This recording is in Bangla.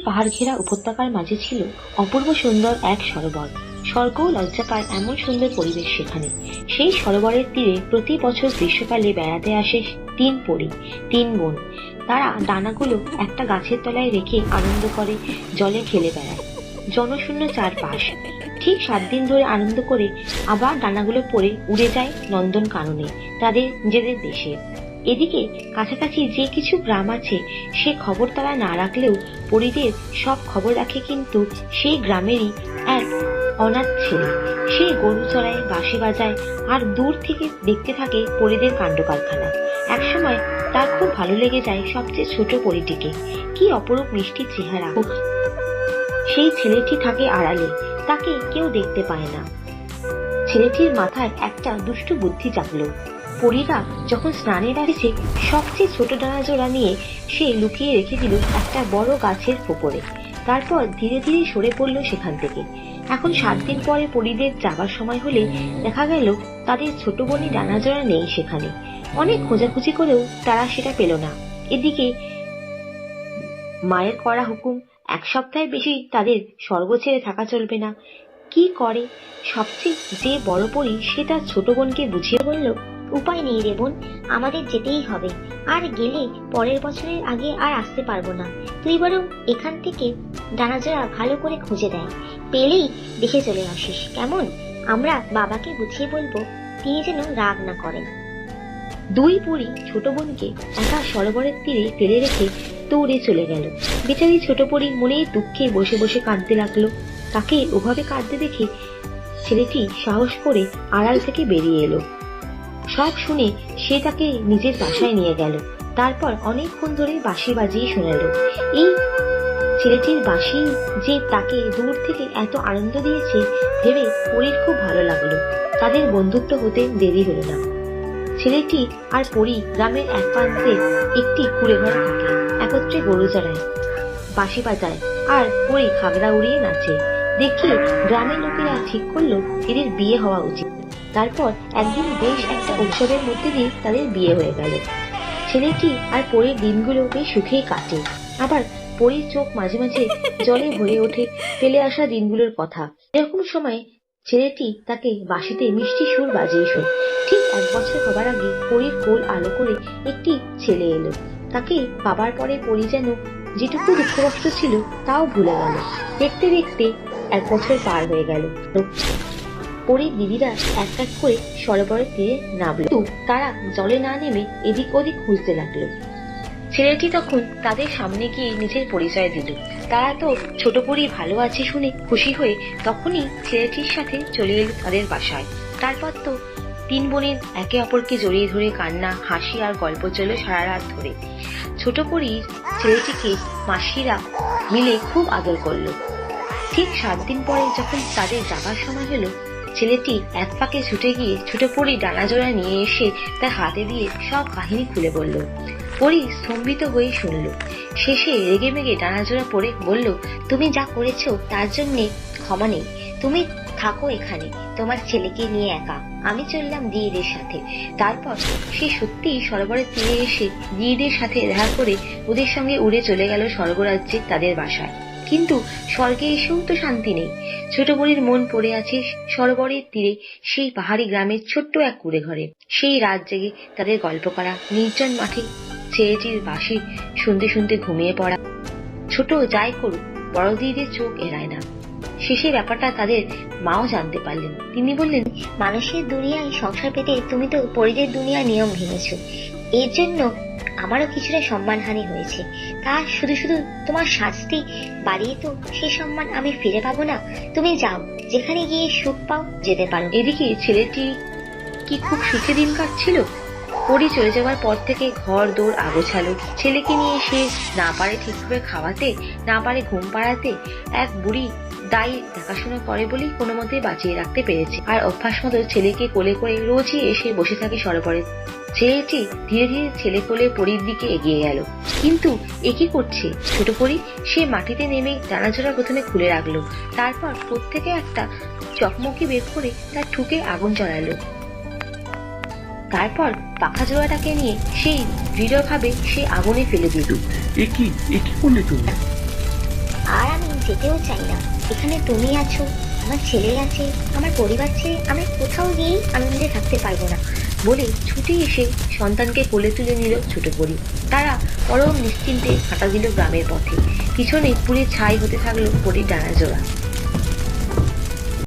পাহাড় ঘেরা উপত্যকার মাঝে ছিল অপূর্ব সুন্দর এক সরোবর। স্বর্গও লজ্জা পায় এমন সুন্দর পরিবেশ সেখানে। সেই সরোবরের তীরে প্রতি বছর গ্রীষ্মকালে বেড়াতে আসে তিন পরী, তিন বোন। তারা ডানাগুলো একটা গাছের তলায় রেখে আনন্দ করে, জলে খেলে বেড়ায়। জনশূন্য চারপাশ। ঠিক 7 দিন ধরে আনন্দ করে আবার ডানাগুলো পরে উড়ে যায় নন্দন কাননে, তাদের নিজেদের দেশে। এদিকে কাছাকাছি যে কিছু গ্রাম আছে সে খবর তারা না রাখলেও পরীদের সব খবর রাখে কিন্তু সেই গ্রামেরই এক অনাথ ছেলে। সে গরু চড়ায়, বাঁশি বাজায় আর দূর থেকে দেখতে থাকে পরীদের কাণ্ড কারখানা। একসময় তার খুব ভালো লেগে যায় সবচেয়ে ছোট পরীটিকে। কি অপরূপ মিষ্টি চেহারা! সেই ছেলেটি থাকে আড়ালে, তাকে কেউ দেখতে পায় না। ছেলেটির মাথায় একটা দুষ্টু বুদ্ধি জাগলো। পরীরা যখন স্নানের আসছে সবচেয়ে ছোট ডানা জোড়া নিয়ে সে লুকিয়ে রেখে দিল একটা বড় গাছের ফোকরে। তারপর ধীরে ধীরে সরে পড়ল সেখান থেকে। এখন 7 দিন পরে পরীদের যাবার সময় হলে দেখা গেল তাদের ছোট বোনের ডানা জোড়া নেই সেখানে। অনেক খোঁজাখুঁজি করেও তারা সেটা পেল না। এদিকে মায়ের করা হুকুম, 1 সপ্তাহের বেশি তাদের স্বর্গ ছেড়ে থাকা চলবে না। কি করে? সবচেয়ে যে বড় পরী সে তার ছোট বোনকে বুঝিয়ে বলল, উপায় নেই রে বোন, আমাদের যেতেই হবে। আর গেলে পরের বছরের আগে আর আসতে পারবো না। তুই বরং এখান থেকে ডানাজোড়া ভালো করে খুঁজে দেয়, পেলেই দেখে চলে আসিস, কেমন? আমরা বাবাকে বুঝিয়ে বলবো, তিনি যেন রাগ না করেন। 2 পরী ছোট বোনকে একা সরোবরের তীরে ফেলে রেখে দৌড়ে চলে গেল। বেচারি ছোট পরী মনেই দুঃখে বসে বসে কাঁদতে লাগলো। তাকে ওভাবে কাঁদতে দেখে ছেলেটি সাহস করে আড়াল থেকে বেরিয়ে এলো। সব শুনে সে তাকে নিজের বাসায় নিয়ে গেল। তারপর অনেকক্ষণ ধরে বাঁশি বাজিয়ে শোনালো। এই ছেলেটির বাঁশি যে তাকে দূর থেকে এত আনন্দ দিয়েছে ভেবে পরীর খুব ভালো লাগলো। তাদের বন্ধুত্ব হতে দেরি হলো না। ছেলেটি আর পরী গ্রামের এক প্রান্তে একটি কুড়ে ঘরে থাকে। একত্রে গরু চড়ায়, বাঁশি বাজায় আর পরী খাগড়া উড়িয়ে নাচে। দেখে গ্রামের লোকেরা ঠিক করলো এদের বিয়ে হওয়া উচিত। তারপর একদিন বেশ একটা উৎসবের মধ্যে দিয়ে তাদের বিয়ে হয়ে গেল। ছেলেটি আর পরীর দিনগুলো বেশ সুখেই কাটে। আবার পরীর চোখ মাঝে মাঝে জলে ভরে ওঠে ফেলে আসা দিনগুলোর কথা। এরকম সময় ছেলেটি তাকে বাঁশিতে মিষ্টি সুর বাজিয়ে শোনে। ঠিক 1 বছর হবার আগে পরীর কোল আলো করে একটি ছেলে এলো। তাকে পাবার পরে পরী যেন যেটুকু দুঃখ কষ্ট ছিল তাও ভুলে গেল। দেখতে দেখতে 1 বছর পার হয়ে গেল। পরীর দিদিরা এক এক করে সরোবরের তীরে নামল। তারা জলে না নেমে এদিক ওদিক খুঁজতে লাগলো। ছেলেটি তখন তাদের সামনে গিয়ে নিজের পরিচয় দিল। তারা তো ছোট পরী ভালো আছে শুনে খুশি হয়ে তখনই ছেলেটির সাথে চলে এলো তাদের বাসায়। তারপর তো 3 বোনের একে অপরকে জড়িয়ে ধরে কান্না, হাসি আর গল্প চলে সারা রাত ধরে। ছোট পরীর ছেলেটিকে মাসিরা মিলে খুব আদর করলো। ঠিক 7 দিন পরে যখন তাদের যাবার সময় হলো, ছেলেটি এক ফাঁকে ছুটে গিয়ে ছোট পরী ডানাজোড়া নিয়ে এসে তার হাতে দিয়ে সব কাহিনী খুলে বলল। পরী স্তম্ভিত হয়ে শুনল। শেষে রেগে মেগে ডানাজোড়া পরে বলল, তুমি যা করেছো তার জন্যে ক্ষমা নেই। তুমি থাকো এখানে তোমার ছেলেকে নিয়ে একা, আমি চললাম দিদিদের সাথে। তারপর সে সত্যি সরোবরের তীরে এসে দিদিদের সাথে দেখা করে ওদের সঙ্গে উড়ে চলে গেল স্বর্গরাজ্যে তাদের বাসায়। কিন্তু স্বর্গে এসেও তো শান্তি নেই। ছোট পরীর মন পড়ে আছে সরোবরের তীরে সেই পাহাড়ি গ্রামের ছোট্ট এক কুড়ে ঘরে। সেই রাত জেগে তাদের গল্প করা, নির্জন মাঠে ছেলেটির বাঁশি শুনতে শুনতে ঘুমিয়ে পড়া। ছোট যাই করুক বড় দিদিদের চোখ এড়ায় না। শেষে ব্যাপারটা তাদের মাও জানতে পারলেন। তিনি বললেন, মানুষের দুনিয়ায় সংসার পেতে তুমি তো পরীদের দুনিয়ার নিয়ম ভেঙেছো, এর জন্য আমারও কিছুটা সম্মানহানি হয়েছে। তা শুধু শুধু তোমার শাস্তি বাড়িয়ে তো সেই সম্মান আমি ফিরে পাবো না। তুমি যাও, যেখানে গিয়ে সুখ পাও যেতে পারো। এদিকে ছেলেটি কি খুব সুখে দিন কাটছিল। পরী চলে যাওয়ার পর থেকে ঘর দৌড় আগোছালো। ছেলেকে নিয়ে সে না পারে ঠিকভাবে খাওয়াতে, না পারে ঘুম পাড়াতে। এক বুড়ি দায়ী দেখাশোনা করে বলেই কোনো মতে বাঁচিয়ে রাখতে পেরেছে। আর অভ্যাস মতো ছেলেকে কোলে করে রোজই এসে বসে থাকে সরোবরে। ছেলেটি ধীরে ধীরে ছেলে কোলে পরীর দিকে এগিয়ে গেল। কিন্তু এ কি করছে ছোট পরী? সে মাটিতে নেমে ডানাজোড়া প্রথমে খুলে রাখলো। তারপর প্রত্যেকে একটা চকমকি বের করে তার ঠুকে আগুন জ্বালালো। তারপর পাখা জোড়াটাকে নিয়ে সেই দৃঢ়ভাবে সে আগুনে ফেলে দিল। এ কি করলে তুমি? যেতেও চাই না। এখানে তুমি আছো, আমার ছেলে আছে, আমার পরিবার ছেড়ে আমি কোথাও গিয়েই আনন্দে থাকতে পারবো না। বলে ছুটে এসে সন্তানকে কোলে তুলে নিল ছোট পরী। তারা পরম নিশ্চিন্তে হাঁটা দিল গ্রামের পথে। পিছনে পুড়ে ছাই হতে থাকলো পরীর ডানা জোড়া।